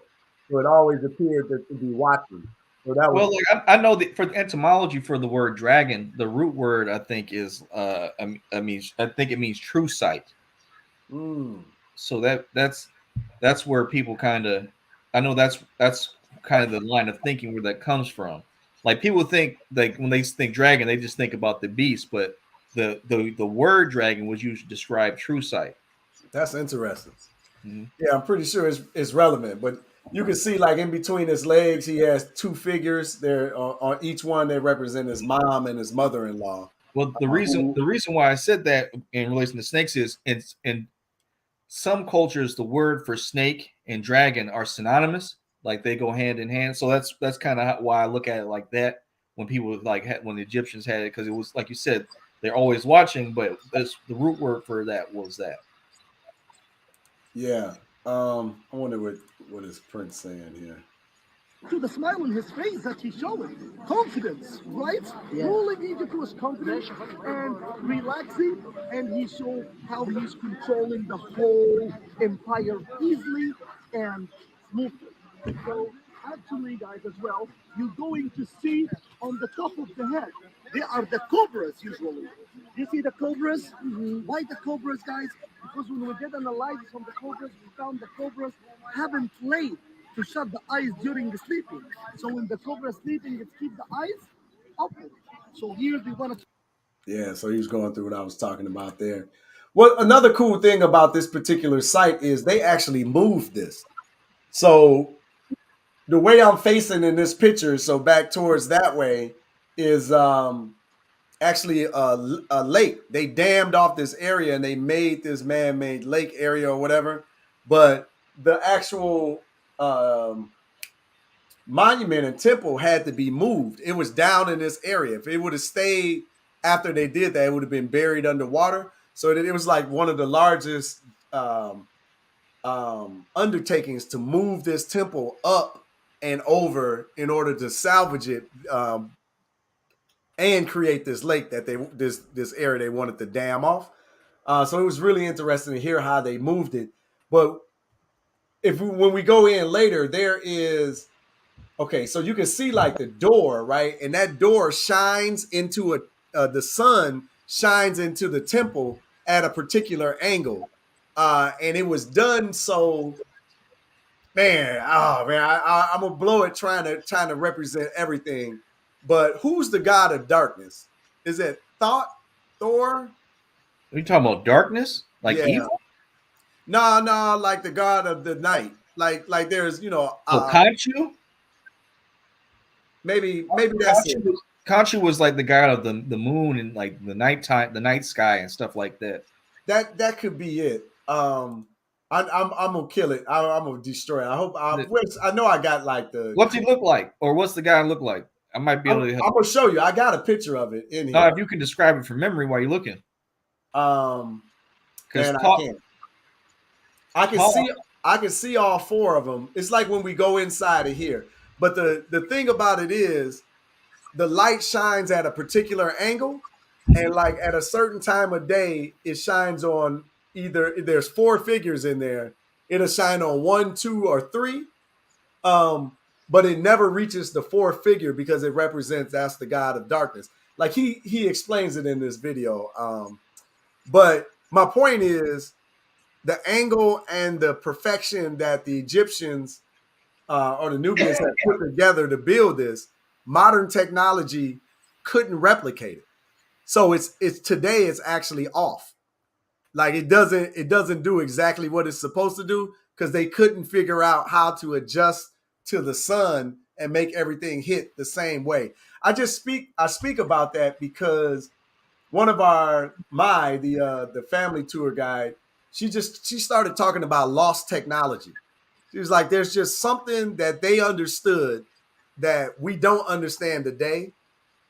so it always appeared to be watching. So that was Well, like I know that for the etymology for the word dragon, the root word I think is I think it means true sight. So that's where people kind of, I know that's kind of the line of thinking where that comes from. Like people think, like when they think dragon, they just think about the beast, but the word dragon was used to describe true sight. That's interesting. Mm-hmm. Yeah, I'm pretty sure it's relevant, but you can see like in between his legs, he has two figures there on each one. They represent his mom and his mother-in-law. Well, the reason why I said that in relation to snakes is in some cultures the word for snake and dragon are synonymous, like they go hand in hand. So that's kind of why I look at it like that when people when the Egyptians had it, because it was like you said, they're always watching, but the root word for that was that. Yeah. I wonder what is Prince saying here. To the smile on his face that he's showing. Confidence, right? Yeah. Ruling Egypt was confident and relaxing, and he showed how he's controlling the whole empire easily and smoothly. So actually, guys, as well, you're going to see on the top of the head, they are the cobras usually. You see the cobras? Mm-hmm. Why the cobras, guys? Because when we did analysis on the cobras, we found the cobras haven't laid to shut the eyes during the sleeping. So when the cobra is sleeping, it keeps the eyes open. So here we want to. Yeah, so he was going through what I was talking about there. Well, another cool thing about this particular site is they actually moved this. So the way I'm facing in this picture, so back towards that way, is actually a lake. They dammed off this area and they made this man-made lake area or whatever. But the actual monument and temple had to be moved. It was down in this area. If it would have stayed after they did that, it would have been buried underwater. So that it was like one of the largest undertakings to move this temple up and over in order to salvage it and create this lake that this area they wanted to dam off. So it was really interesting to hear how they moved it. But when we go in later, there is. Okay, so you can see like the door, right? And that door shines into the sun shines into the temple at a particular angle. And it was done so, man, I'm gonna blow it trying to represent everything. But who's the god of darkness? Is it Thor? Are you talking about darkness? Like evil? No, like the god of the night. Like there's, Khonshu? Maybe that's it. Khonshu was like the god of the moon and like the nighttime, the night sky and stuff like that. That could be it. I'm gonna kill it. I'm gonna destroy it. I know I got like the. What's he look like, or what's the guy look like? I might be able to help. I'm gonna show you. I got a picture of it in here. No, if you can describe it from memory while you're looking. Because I can see all four of them. It's like when we go inside of here. But the thing about it is, the light shines at a particular angle, and like at a certain time of day, it shines on either. There's four figures in there. It'll shine on 1, 2, or 3. But it never reaches the fourth figure because it represents that's the god of darkness. Like he explains it in this video. But my point is the angle and the perfection that the Egyptians or the Nubians had put together to build this, modern technology couldn't replicate it. So it's today it's actually off. like it doesn't do exactly what it's supposed to do because they couldn't figure out how to adjust to the sun and make everything hit the same way. I speak about that because one of the family tour guide, she started talking about lost technology. She was like, there's just something that they understood that we don't understand today.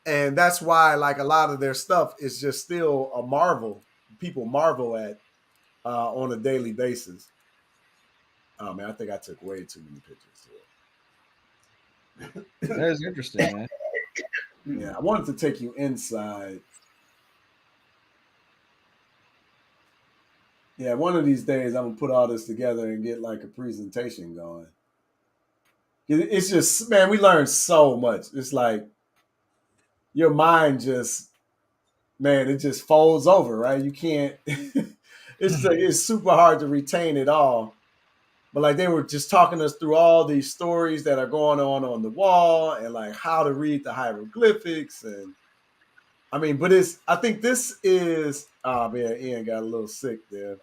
And that's why like a lot of their stuff is just still a marvel. People marvel at on a daily basis. Oh man, I think I took way too many pictures here. That is interesting, man. Yeah, I wanted to take you inside. Yeah, one of these days I'm gonna put all this together and get like a presentation going. It's just, man, we learn so much. It's like your mind just, man, it just folds over, right? You can't. It's super hard to retain it all. But like they were just talking us through all these stories that are going on the wall and like how to read the hieroglyphics. And I mean, but I think this is, oh man, Ian got a little sick there.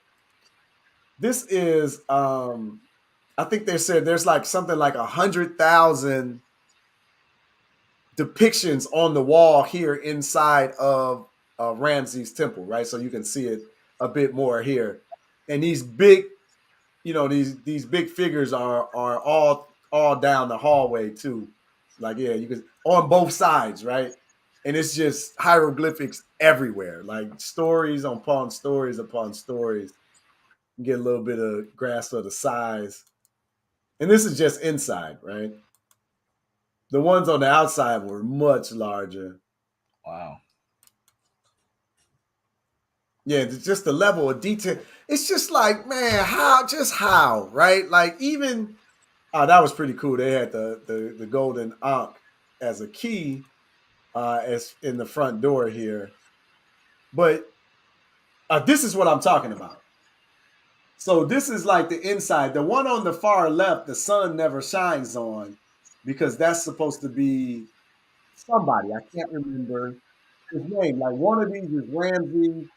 This is, I think they said there's like something like 100,000 depictions on the wall here inside of Ramses temple, right? So you can see it a bit more here. And these big, these big figures are all down the hallway too. Like, yeah, you can on both sides, right? And it's just hieroglyphics everywhere, like stories upon stories upon stories. You get a little bit of grasp of the size. And this is just inside, right? The ones on the outside were much larger. Wow. Yeah, just the level of detail. It's just like, man, how, right? Like even, oh, that was pretty cool. They had the golden ankh as a key as in the front door here. But this is what I'm talking about. So this is like the inside. The one on the far left, the sun never shines on because that's supposed to be somebody. I can't remember his name. Like one of these is Ramsey.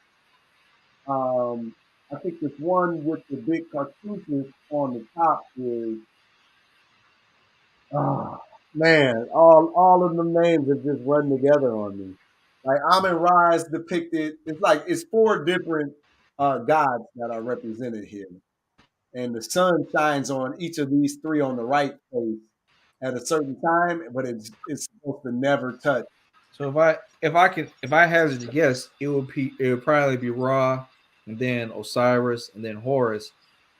I think this one with the big cartouches on the top is, oh man, all of the names have just run together on me. Like Amun Ra is depicted. It's four different gods that are represented here, and the sun shines on each of these three on the right face at a certain time, but it's supposed to never touch. So if I hazard to guess, it would probably be Ra, and then Osiris, and then Horus,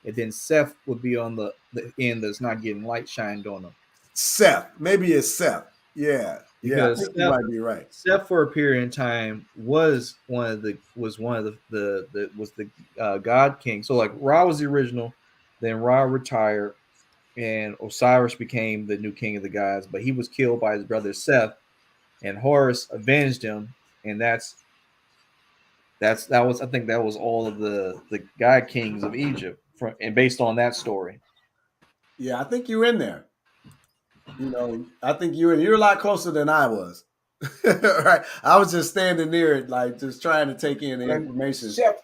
and then Seth would be on the end that's not getting light shined on him. Seth, maybe it's Seth. Yeah, Because I think you might be right. Seth for a period in time was one of the God King. So like Ra was the original, then Ra retired, and Osiris became the new king of the gods, but he was killed by his brother Seth, and Horus avenged him, and that was, I think that was all of the god kings of Egypt and based on that story. Yeah, I think you're in there. I think you're a lot closer than I was. Right, I was just standing near it, like just trying to take in the information. Seth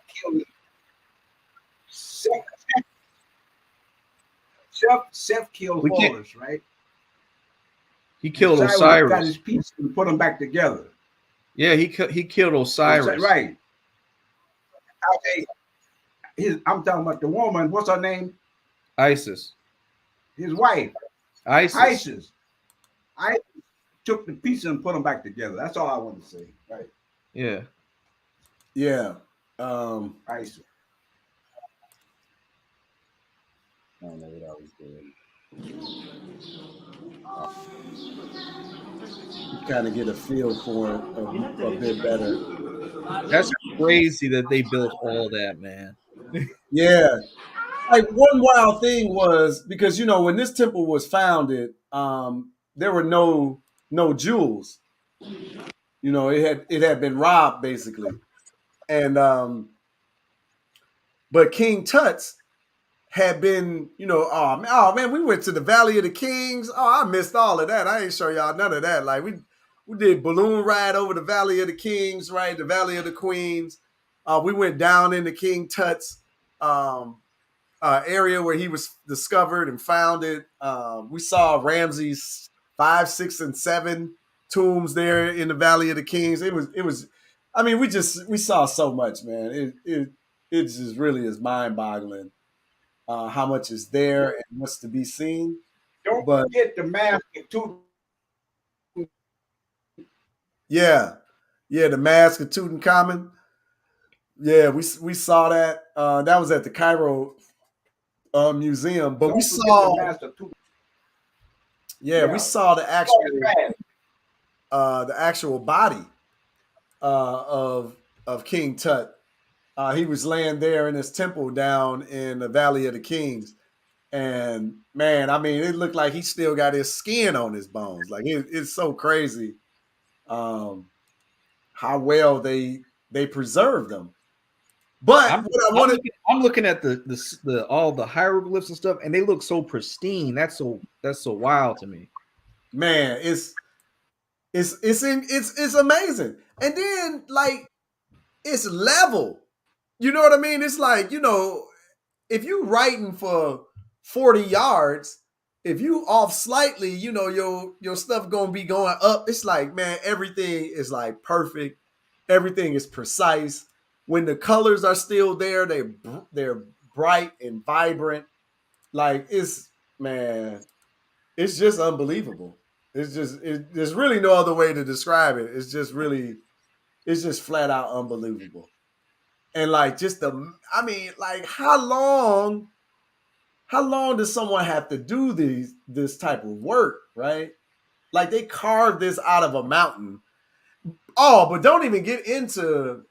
killed Horus, right? He killed Osiris. Got his piece and put them back together. Yeah, he killed Osiris. Right. I'm talking about the woman. What's her name? Isis. His wife. Isis. I took the pieces and put them back together. That's all I want to say. Right. Yeah. Yeah. Isis. I don't know what I was doing. You kind of get a feel for it a bit better. That's crazy that they built all that, man. Yeah. Like one wild thing was because when this temple was founded, there were no jewels. It had been robbed basically, and but King Tut's had been, oh man, we went to the Valley of the Kings. Oh, I missed all of that. I ain't show y'all none of that. Like we did balloon ride over the Valley of the Kings, right? The Valley of the Queens. We went down into King Tut's area where he was discovered and founded. We saw Ramses 5, 6, and 7 tombs there in the Valley of the Kings. It was. I mean, we saw so much, man. It just really is mind boggling how much is there and what's to be seen. Don't But forget the mask of Tutankhamun. yeah, the mask of Tutankhamun. Yeah, we saw that. That was at the Cairo museum, but we Don't forget the saw. mask of Tutankhamun. Yeah, we Yeah. saw the Fast. actual body of King Tut. He was laying there in his temple down in the Valley of the Kings, and man, I mean, it looked like he still got his skin on his bones. Like it's so crazy how well they preserved them. But I'm, what I I'm wanted, looking, I'm looking at the all the hieroglyphs and stuff, and they look so pristine. That's so wild to me. man, it's amazing. And then like it's level. You know what I mean? It's like, if you writing for 40 yards, if you off slightly, your stuff gonna be going up. It's like, man, everything is like perfect. Everything is precise. When the colors are still there, they're bright and vibrant. Like man, it's just unbelievable. There's really no other way to describe it. It's just flat out unbelievable. And like I mean, like how long does someone have to do this type of work, right? Like they carved this out of a mountain. Oh, but don't even get into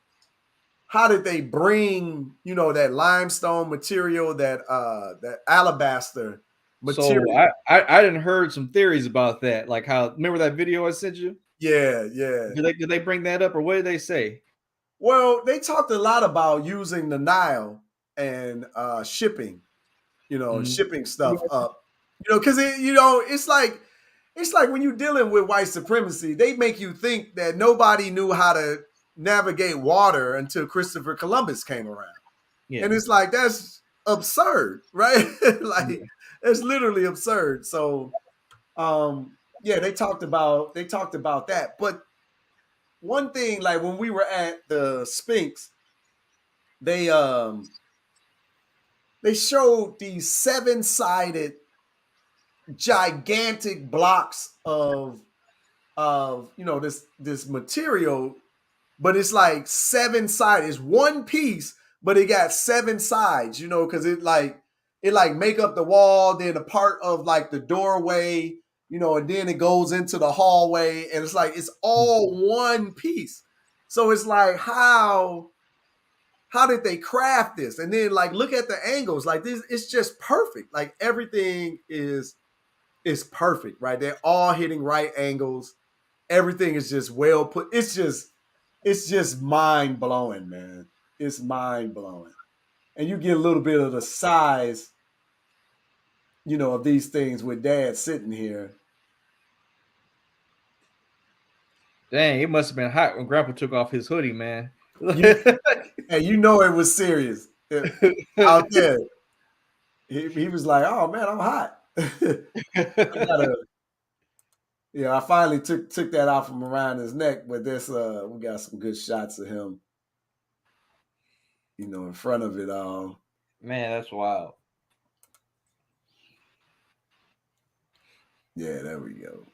how did they bring, that limestone material, that alabaster material. So I didn't heard some theories about that, like how remember that video I sent you? Yeah. Did they bring that up, or what did they say? Well, they talked a lot about using the Nile and shipping, and shipping stuff up, because it's like when you're dealing with white supremacy, they make you think that nobody knew how to navigate water until Christopher Columbus came around. Yeah. And it's like, that's absurd, right? Like it's literally absurd. So, yeah, they talked about that. But one thing, like when we were at the Sphinx, they showed these 7-sided gigantic blocks of this material, but it's like 7-sided. It's one piece, but it got 7 sides, because it make up the wall, then a part of like the doorway, and then it goes into the hallway, and it's like it's all one piece. So it's like how did they craft this? And then like look at the angles, like this, it's just perfect. Like everything is perfect, right? They're all hitting right angles. Everything is just well put. It's just mind blowing, man. It's mind blowing. And you get a little bit of the size, of these things with Dad sitting here. Dang, it must have been hot when Grandpa took off his hoodie, man. Hey, it was serious out there. He was like, "Oh man, I'm hot." I finally took that out from around his neck, but this we got some good shots of him, in front of it all. Man, that's wild. Yeah, there we go.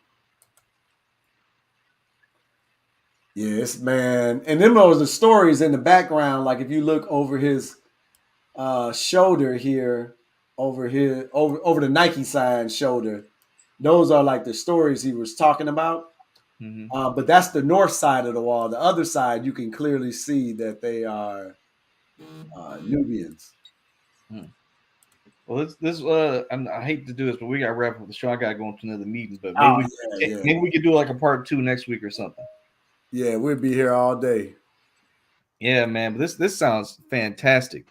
Yes, man. And then there was the stories in the background. Like if you look over his shoulder here, over the Nike sign shoulder, those are like the stories he was talking about. Mm-hmm. But that's the north side of the wall. The other side, you can clearly see that they are Nubians. Well, this I hate to do this, but we got to wrap up the show. I got to go into another meeting, but maybe we could do like a part 2 next week or something. Yeah, we'll be here all day. Yeah, man. But this sounds fantastic.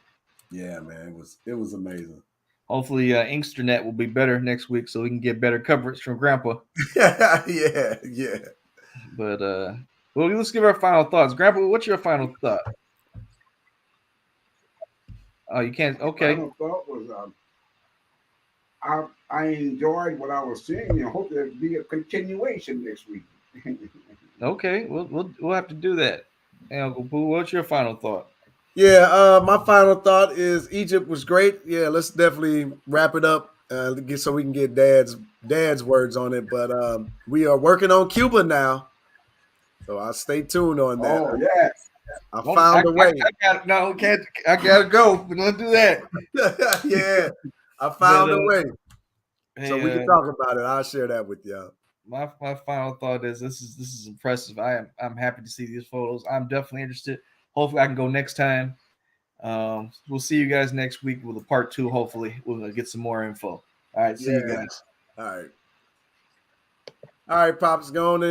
Yeah, man. It was amazing. Hopefully, Inksternet will be better next week, so we can get better coverage from Grandpa. yeah. But well, let's give our final thoughts. Grandpa, what's your final thought? Oh, you can't. Okay. Final thought was I enjoyed what I was seeing and hope there'll be a continuation next week. Okay. We'll have to do that. Hey, Uncle Boo, what's your final thought? Yeah, my final thought is Egypt was great. Yeah, let's definitely wrap it up so we can get dad's words on it. But we are working on Cuba now, so I'll stay tuned on that. Oh yeah. I Well, found a way. I got no. Can't. I gotta go. We're gonna do that. Yeah, I But found a way. So we hey, can talk about it. I'll share that with y'all. my final thought is this is impressive. I'm happy to see these photos. I'm definitely interested. Hopefully, I can go next time. We'll see you guys next week with a part 2. Hopefully, we'll get some more info. All right, see you Yeah. guys. All right. All right, Pops, go on in.